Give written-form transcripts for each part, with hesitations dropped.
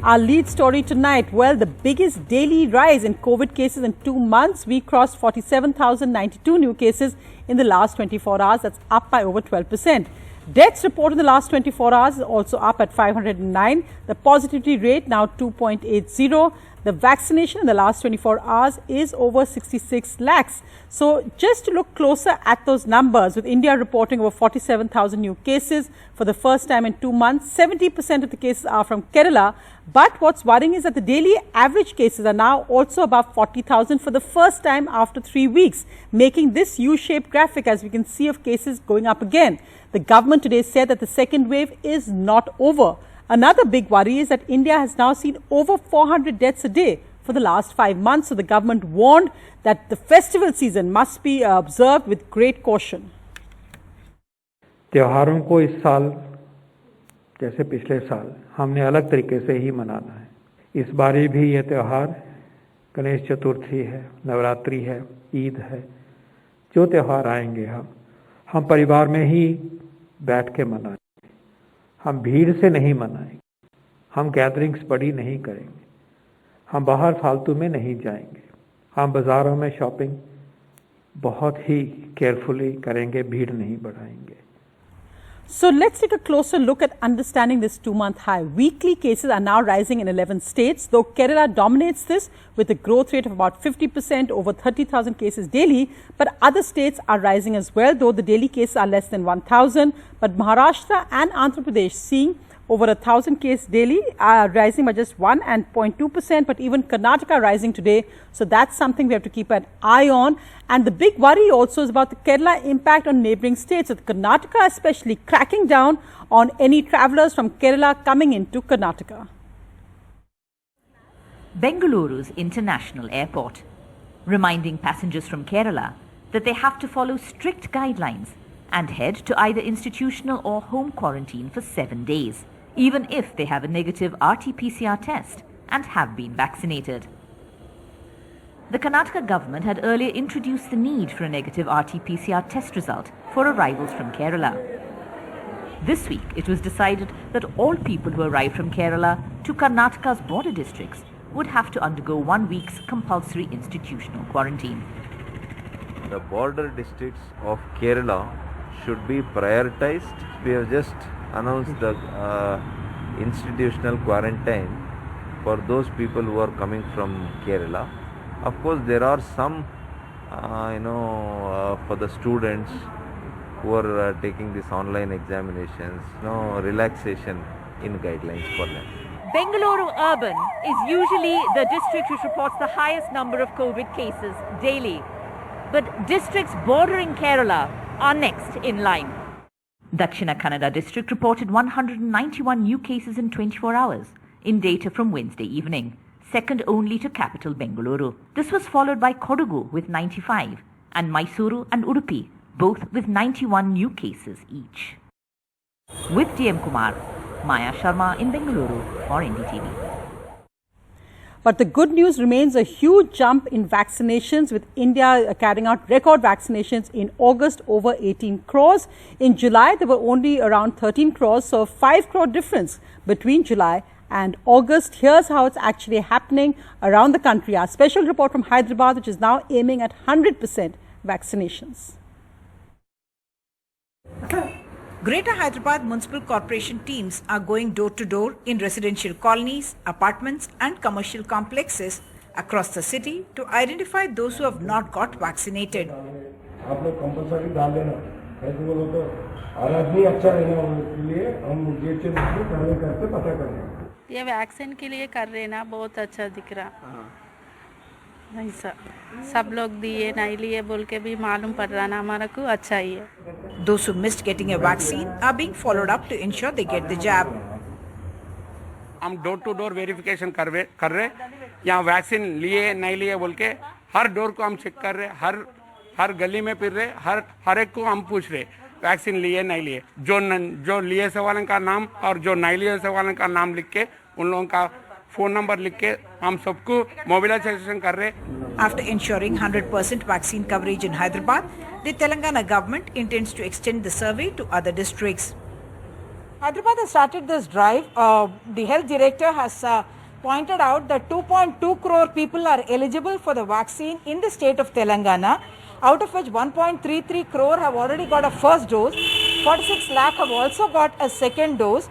Our lead story tonight, well, the biggest daily rise in COVID cases in 2 months. We crossed 47,092 new cases in the last 24 hours. That's up by over 12%. Deaths reported in the last 24 hours is also up at 509. The positivity rate now 2.80. The vaccination in the last 24 hours is over 66 lakhs. So just to look closer at those numbers, with India reporting over 47,000 new cases for the first time in 2 months, 70% of the cases are from Kerala. But what's worrying is that the daily average cases are now also above 40,000 for the first time after 3 weeks, making this U-shaped graphic, as we can see, of cases going up again. The government today said that the second wave is not over. Another big worry is that India has now seen over 400 deaths a day for the last 5 months. So the government warned that the festival season must be observed with great caution. त्योहारों को इस साल जैसे पिछले साल हमने अलग तरीके से ही मनाना है। इस बारी भी ये त्यौहार गणेश चतुर्थी है, नवरात्रि है, ईद है, जो त्यौहार आएंगे हम परिवार में ही बैठ के मनाएंगे। हम भीड़ से नहीं मनाएंगे, हम गैदरिंग्स बड़ी नहीं करेंगे, हम बाहर फालतू में नहीं जाएंगे, हम बाज़ारों में शॉपिंग बहुत ही केयरफुली करेंगे, भीड़ नहीं बढ़ाएंगे। So let's take a closer look at understanding this 2-month high. Weekly cases are now rising in 11 states, though Kerala dominates this with a growth rate of about 50%, over 30,000 cases daily. But other states are rising as well, though the daily cases are less than 1,000. But Maharashtra and Andhra Pradesh seeing over 1,000 cases daily, are rising by just 1 and 0.2%, but even Karnataka rising today. So that's something we have to keep an eye on. And the big worry also is about the Kerala impact on neighbouring states, with Karnataka especially cracking down on any travellers from Kerala coming into Karnataka. Bengaluru's international airport, reminding passengers from Kerala that they have to follow strict guidelines and head to either institutional or home quarantine for 7 days, even if they have a negative RT-PCR test and have been vaccinated. The Karnataka government had earlier introduced the need for a negative RT-PCR test result for arrivals from Kerala. This week, it was decided that all people who arrive from Kerala to Karnataka's border districts would have to undergo 1 week's compulsory institutional quarantine. The border districts of Kerala should be prioritized. We have just announced the institutional quarantine for those people who are coming from Kerala. Of course, there are some, for the students who are taking these online examinations, relaxation in guidelines for them. Bengaluru urban is usually the district which reports the highest number of COVID cases daily. But districts bordering Kerala are next in line. Dakshina Kannada district reported 191 new cases in 24 hours in data from Wednesday evening, second only to capital Bengaluru. This was followed by Kodagu with 95 and Mysuru and Udupi, both with 91 new cases each. With DM Kumar, Maya Sharma in Bengaluru for NDTV. But the good news remains a huge jump in vaccinations, with India carrying out record vaccinations in August, over 18 crores. In July, there were only around 13 crores, so a 5 crore difference between July and August. Here's how it's actually happening around the country. Our special report from Hyderabad, which is now aiming at 100% vaccinations. Greater Hyderabad Municipal Corporation teams are going door to door in residential colonies, apartments and commercial complexes across the city to identify those who have not got vaccinated. आप लोग compulsory डाल देना, ऐसे बोलो तो और आदमी अच्छा रहना उसके लिए हम गेट से पहले करके पता करें। ये वैक्सीन के लिए कर रहे ना, बहुत अच्छा दिख रहा। नहीं सब लोग दिए नहीं लिए बोल के भी मालूम पड़ रहा ना, हमारा को अच्छा ही है। Those who missed getting a vaccine are being followed up to ensure they get the jab. हम डोर टू डोर वेरिफिकेशन कर रहे, यहाँ वैक्सीन लिए नहीं लिए बोल के हर डोर को हम चेक कर रहे, हर गली में फिर रहे, हर एक को हम पूछ रहे वैक्सीन लिए नहीं लिए। जो लिए से वाले का नाम और जो नहीं लिए से वाले का नाम लिख के उन लोगों का फोन नंबर लिख के हम सबको मोबिलाइजेशन कर रहे। After ensuring 100% vaccine coverage in Hyderabad, the Telangana government intends to extend the survey to other districts. Hyderabad has started this drive. The health director has pointed out that 2.2 crore people are eligible for the vaccine in the state of Telangana, out of which 1.33 crore have already got a first dose, 46 lakh have also got a second dose,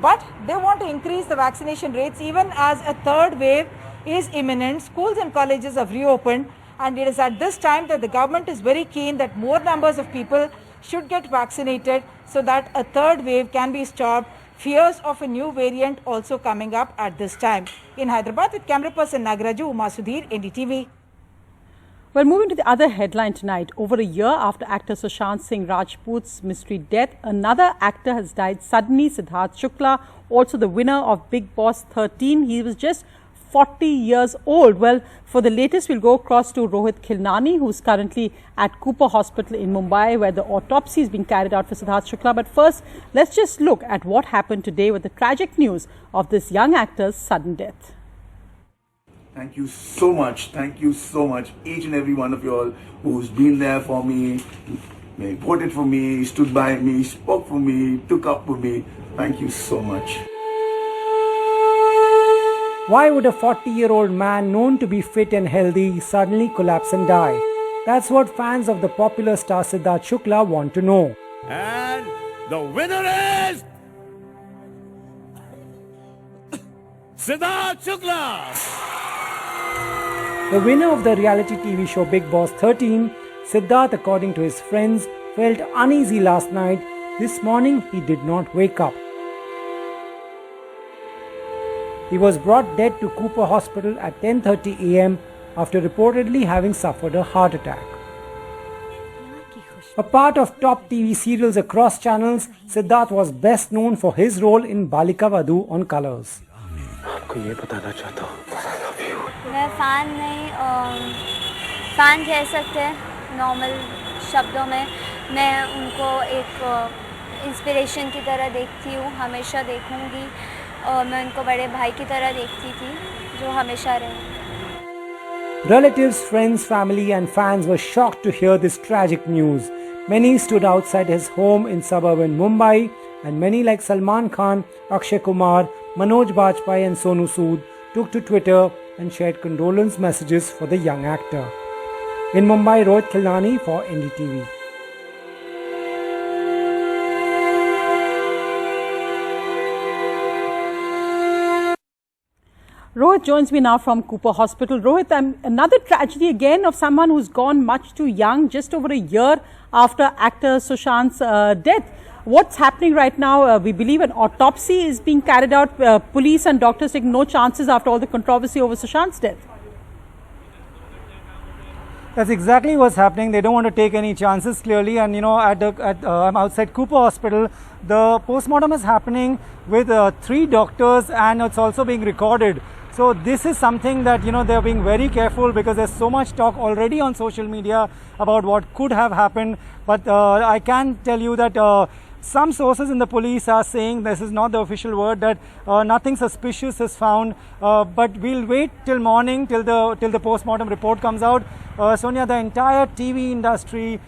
but they want to increase the vaccination rates even as a third wave is imminent. Schools and colleges have reopened, and it is at this time that the government is very keen that more numbers of people should get vaccinated so that a third wave can be stopped. Fears of a new variant also coming up at this time. In Hyderabad, with camera person Nagaraju, Uma Sudhir, NDTV. Well, moving to the other headline tonight, over a year after actor Sushant Singh Rajput's mystery death, another actor has died suddenly, Sidharth Shukla, also the winner of Bigg Boss 13. He was just 40 years old. Well, for the latest, we'll go across to Rohit Khilnani, who's currently at Cooper Hospital in Mumbai, where the autopsy is being carried out for Sidharth Shukla. But first, let's just look at what happened today with the tragic news of this young actor's sudden death. Thank you so much. Thank you so much, each and every one of you all who's been there for me, voted for me, stood by me, spoke for me, took up for me. Thank you so much. Why would a 40-year-old man known to be fit and healthy suddenly collapse and die? That's what fans of the popular star Sidharth Shukla want to know. And the winner is Sidharth Shukla. The winner of the reality TV show Bigg Boss 13, Sidharth, according to his friends, felt uneasy last night. This morning, he did not wake up. He was brought dead to Cooper Hospital at 10:30 a.m. after reportedly having suffered a heart attack. A part of top TV serials across channels, Sidharth was best known for his role in Balika Vadhu on Colors. मैं fan नहीं, fan कह सकते हैं normal शब्दों में. मैं उनको एक इंस्पिरेशन की तरह देखती हूँ, हमेशा देखूँगी. मैं उनको बड़े भाई की तरह देखती थी, जो हमेशा रहे. Relatives, friends, family and fans were shocked to hear this tragic news. Many stood outside his home in suburban Mumbai, and many like Salman Khan, Akshay Kumar, Manoj Bajpayee and Sonu Sood took to Twitter and shared condolence messages for the young actor. In Mumbai, Rohit Khilnani for NDTV. Rohit joins me now from Cooper Hospital. Rohit, another tragedy again of someone who's gone much too young, just over a year after actor Sushant's death. What's happening right now? We believe an autopsy is being carried out. Police and doctors take no chances after all the controversy over Sushant's death. That's exactly what's happening. They don't want to take any chances, clearly. And I'm outside Cooper Hospital. The postmortem is happening with 3 doctors, and it's also being recorded. So this is something that they're being very careful, because there's so much talk already on social media about what could have happened. But I can tell you that some sources in the police are saying, this is not the official word, that nothing suspicious is found. But we'll wait till morning, till the postmortem report comes out. Sonia, the entire TV industry,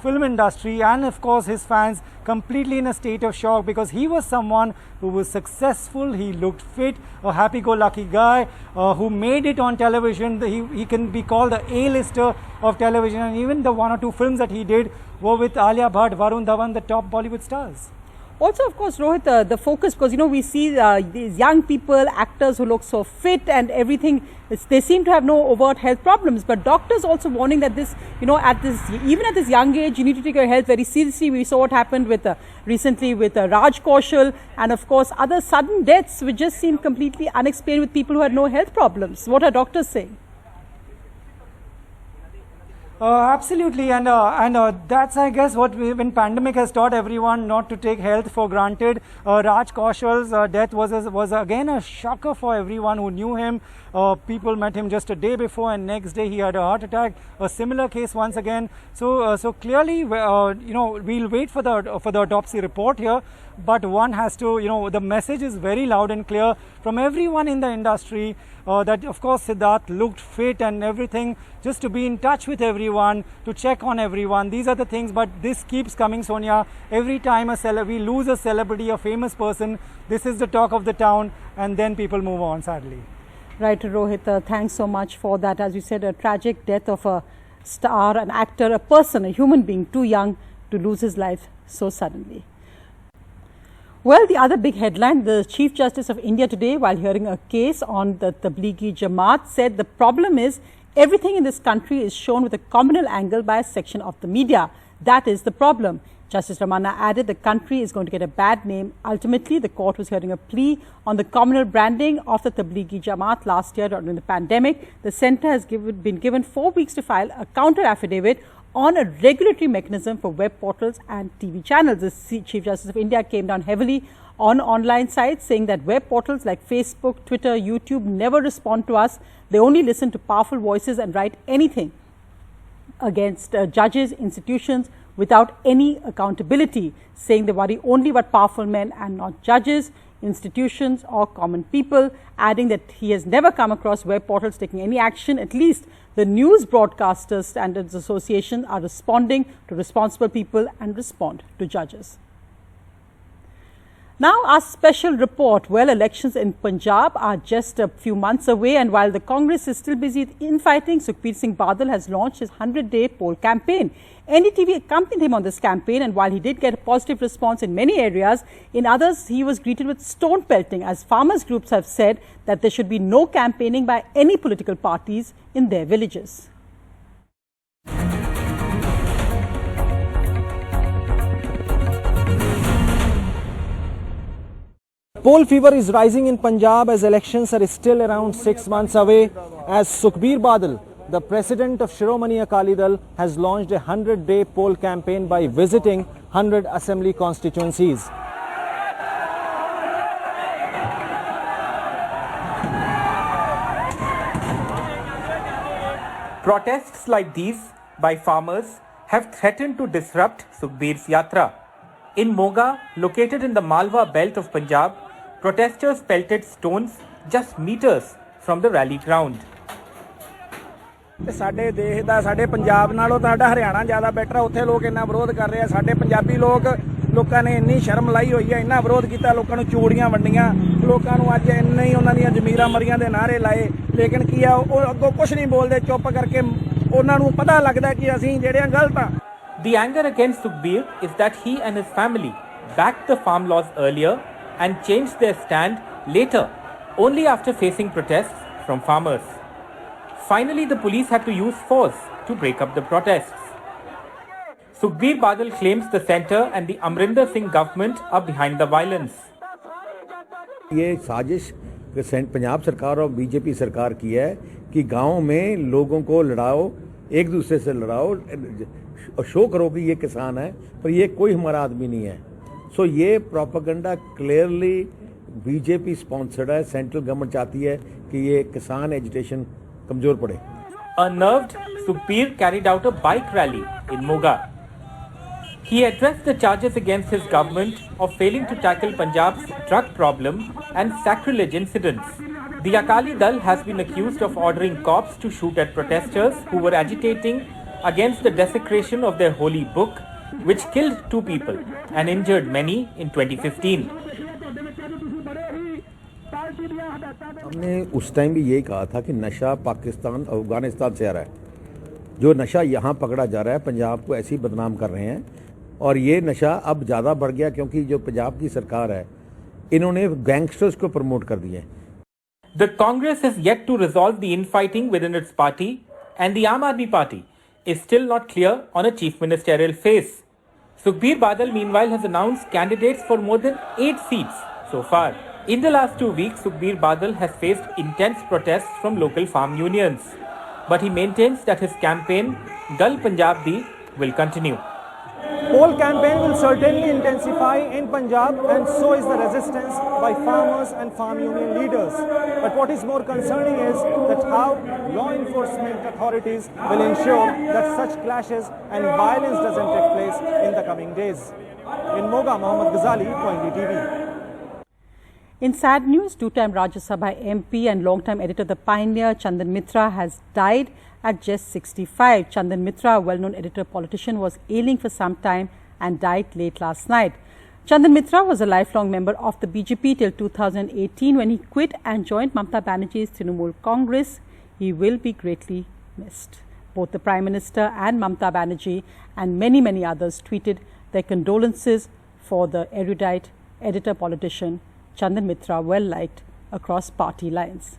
film industry, and of course his fans, completely in a state of shock, because he was someone who was successful. He looked fit, a happy-go-lucky guy who made it on television. He can be called the A-lister of television, and even the 1 or 2 films that he did were with Alia Bhatt, Varun Dhawan, the top Bollywood stars. Also, of course, Rohit, the focus, because we see these young people, actors who look so fit and everything, they seem to have no overt health problems. But doctors also warning that this, even at this young age, you need to take your health very seriously. We saw what happened with recently with Raj Kaushal, and of course other sudden deaths which just seem completely unexplained with people who had no health problems. What are doctors saying? Absolutely, and that's, I guess, what when pandemic has taught everyone not to take health for granted. Raj Kaushal's death was again a shocker for everyone who knew him. People met him just a day before, and next day he had a heart attack. A similar case once again. So clearly, we'll wait for the autopsy report here. But one has to, the message is very loud and clear from everyone in the industry that, of course, Sidharth looked fit and everything, just to be in touch with everyone, to check on everyone. These are the things, but this keeps coming, Sonia. Every time we lose a celebrity, a famous person, this is the talk of the town, and then people move on, sadly. Right, Rohit, thanks so much for that. As you said, a tragic death of a star, an actor, a person, a human being, too young to lose his life so suddenly. Well, the other big headline, the Chief Justice of India today, while hearing a case on the Tablighi Jamaat, said the problem is everything in this country is shown with a communal angle by a section of the media. That is the problem. Justice Ramana added the country is going to get a bad name. Ultimately, the court was hearing a plea on the communal branding of the Tablighi Jamaat last year during the pandemic. The centre has been given 4 weeks to file a counter affidavit on a regulatory mechanism for web portals and TV channels. The Chief Justice of India came down heavily on online sites, saying that web portals like Facebook, Twitter, YouTube never respond to us. They only listen to powerful voices and write anything against judges, institutions, without any accountability, saying they worry only about powerful men and not judges, institutions or common people, adding that he has never come across web portals taking any action. At least the News Broadcasters Standards Association are responding to responsible people and respond to judges. Now, our special report. Well, elections in Punjab are just a few months away, and while the Congress is still busy infighting, Sukhbir Singh Badal has launched his 100-day poll campaign. NDTV accompanied him on this campaign, and while he did get a positive response in many areas, in others he was greeted with stone pelting, as farmers groups have said that there should be no campaigning by any political parties in their villages. Poll fever is rising in Punjab as elections are still around 6 months away, as Sukhbir Badal, the president of Shiromani Akali Dal, has launched a 100-day poll campaign by visiting 100 assembly constituencies. Protests like these by farmers have threatened to disrupt Sukhbir's Yatra. In Moga, located in the Malwa belt of Punjab, protesters pelted stones just meters from the rally ground. ਸਾਡੇ ਦੇਸ਼ ਦਾ ਸਾਡੇ ਪੰਜਾਬ ਨਾਲੋਂ ਤਾਂ ਸਾਡਾ ਹਰਿਆਣਾ ਜ਼ਿਆਦਾ better ਆ। ਉੱਥੇ ਲੋਕ ਇੰਨਾ ਵਿਰੋਧ ਕਰ ਰਹੇ ਆ। ਸਾਡੇ ਪੰਜਾਬੀ ਲੋਕਾਂ ਨੇ ਇੰਨੀ ਸ਼ਰਮ ਲਾਈ ਹੋਈ ਹੈ, ਇੰਨਾ ਵਿਰੋਧ ਕੀਤਾ, ਲੋਕਾਂ ਨੂੰ ਚੂੜੀਆਂ ਵੰਡੀਆਂ, ਲੋਕਾਂ ਨੂੰ ਅੱਜ ਇੰਨੇ ਹੀ ਉਹਨਾਂ ਦੀਆਂ ਜ਼ਮੀਰਾਂ ਮਰੀਆਂ ਦੇ ਨਾਅਰੇ ਲਾਏ, ਲੇਕਿਨ ਕੀ ਆ ਉਹ ਅੱਗੋਂ ਕੁਝ ਨਹੀਂ ਬੋਲਦੇ, ਚੁੱਪ ਕਰਕੇ ਉਹਨਾਂ ਨੂੰ ਪਤਾ ਲੱਗਦਾ ਕਿ ਅਸੀਂ ਜਿਹੜੇ ਗਲਤ ਆ। The anger against Sukhbir is that he and his family backed the farm laws earlier and changed their stand later, only after facing protests from farmers. Finally, the police had to use force to break up the protests. Sukhbir Badal claims the centre and the Amrinder Singh government are behind the violence. ये साजिश पंजाब सरकार और BJP सरकार की है कि गांव में लोगों को लड़ाओ, एक दूसरे से लड़ाओ, शो करो कि ये किसान है, पर ये कोई हमारा आदमी नहीं है। सो ये प्रोपेगेंडा क्लियरली बीजेपी स्पॉन्सर्ड है। सेंट्रल गवर्नमेंट चाहती है कि ये किसान एजिटेशन कमजोर पड़े। Unnerved, Sukhbir carried out a bike rally in Moga. He addressed the charges against his government of failing to tackle Punjab's drug problem and sacrilege incidents. The Akali Dal has been accused of ordering cops to shoot at protesters who were agitating against the desecration of their holy book, which killed 2 people and injured many in 2015. हमने उस time भी यही कहा था कि नशा पाकिस्तान अफगानिस्तान से आ रहा है। जो नशा यहाँ पकड़ा जा रहा है, पंजाब को ऐसे ही बदनाम कर रहे हैं, और ये नशा अब ज़्यादा बढ़ गया क्योंकि जो पंजाब की सरकार है, इन्होंने गैंगस्टर्स को प्रमोट कर दिए। The Congress has yet to resolve the infighting within its party, and the Aam Aadmi Party is still not clear on a chief ministerial face. Sukhbir Badal meanwhile has announced candidates for more than 8 seats so far. In the last 2 weeks, Sukhbir Badal has faced intense protests from local farm unions. But he maintains that his campaign, Dal Punjab Di, will continue. Poll campaign will certainly intensify in Punjab, and so is the resistance by farmers and farm union leaders. But what is more concerning is that how law enforcement authorities will ensure that such clashes and violence doesn't take place in the coming days. In Moga, Mohammad Ghazali for NDTV. In sad news, 2-time Rajya Sabha MP and long-time editor of The Pioneer, Chandan Mitra, has died at just 65. Chandan Mitra, a well-known editor politician, was ailing for some time and died late last night. Chandan Mitra was a lifelong member of the BJP till 2018 when he quit and joined Mamata Banerjee's Trinamool Congress. He will be greatly missed. Both the Prime Minister and Mamata Banerjee and many others tweeted their condolences for the erudite editor politician Chandan Mitra, well liked across party lines.